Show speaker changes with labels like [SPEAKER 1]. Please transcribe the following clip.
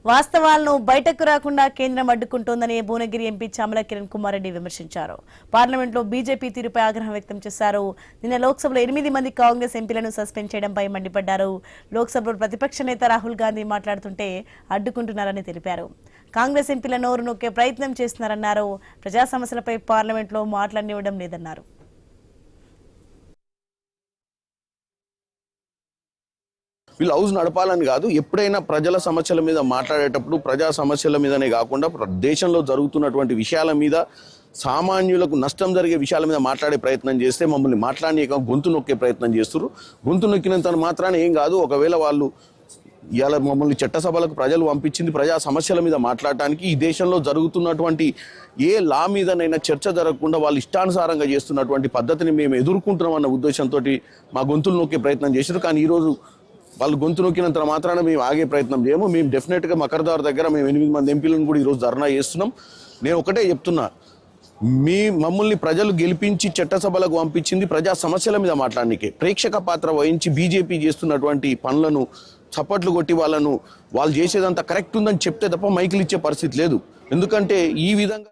[SPEAKER 1] వాస్తవాలను బయటకు రాకుండా కేంద్రం అడ్డుకుంటోందని భువనగిరి ఎంపీ చామల కిరణ్ కుమార్ రెడ్డి విమర్శించారు. పార్లమెంట్లో బీజేపీ తీరుపై ఆగ్రహం వ్యక్తం చేశారు. నిన్న లోక్సభలో 8 మంది కాంగ్రెస్ ఎంపీలను సస్పెండ్ చేయడంపై మండిపడ్డారు. లోక్సభలో ప్రతిపక్ష నేత రాహుల్ గాంధీ మాట్లాడుతుంటే అడ్డుకుంటున్నారని తెలిపారు. కాంగ్రెస్ ఎంపీల నోరు నొక్కే ప్రయత్నం చేస్తున్నారన్నారు. ప్రజా సమస్యలపై పార్లమెంట్లో మాట్లాడనివ్వడం లేదన్నారు.
[SPEAKER 2] వీళ్ళు హౌస్ నడపాలని కాదు, ఎప్పుడైనా ప్రజల సమస్యల మీద మాట్లాడేటప్పుడు ప్రజా సమస్యల మీదనే కాకుండా దేశంలో జరుగుతున్నటువంటి విషయాల మీద, సామాన్యులకు నష్టం జరిగే విషయాల మీద మాట్లాడే ప్రయత్నం చేస్తే మమ్మల్ని మాట్లాడనీయక గొంతు నొక్కే ప్రయత్నం చేస్తారు. గొంతు నొక్కినంత మాత్రాన ఏం కాదు. ఒకవేళ వాళ్ళు ఇలా మమ్మల్ని చట్టసభలకు ప్రజలు పంపించింది ప్రజా సమస్యల మీద మాట్లాడటానికి, ఈ దేశంలో జరుగుతున్నటువంటి ఏ లా మీదనైనా చర్చ జరగకుండా వాళ్ళు ఇష్టానుసారంగా చేస్తున్నటువంటి పద్ధతిని మేము ఎదుర్కొంటున్నామన్న ఉద్దేశంతో మా గొంతులు నొక్కే ప్రయత్నం చేశారు. కానీ ఈరోజు వాళ్ళు గొంతు నొక్కినంత మాత్రాన మేము ఆగే ప్రయత్నం చేయము. మేము డెఫినెట్గా మకర్దార్ దగ్గర మేము 8 మంది ఎంపీలను కూడా ఈరోజు ధర్నా చేస్తున్నాం. నేను ఒకటే చెప్తున్నా, మమ్మల్ని ప్రజలు గెలిపించి చట్టసభలకు పంపించింది ప్రజా సమస్యల మీద మాట్లాడడానికే. ప్రేక్షక పాత్ర వహించి బీజేపీ చేస్తున్నటువంటి పనులను చప్పట్లు కొట్టి వాళ్ళు చేసేదంతా కరెక్ట్ ఉందని చెప్తే తప్ప మైకులు ఇచ్చే పరిస్థితి లేదు. ఎందుకంటే ఈ విధంగా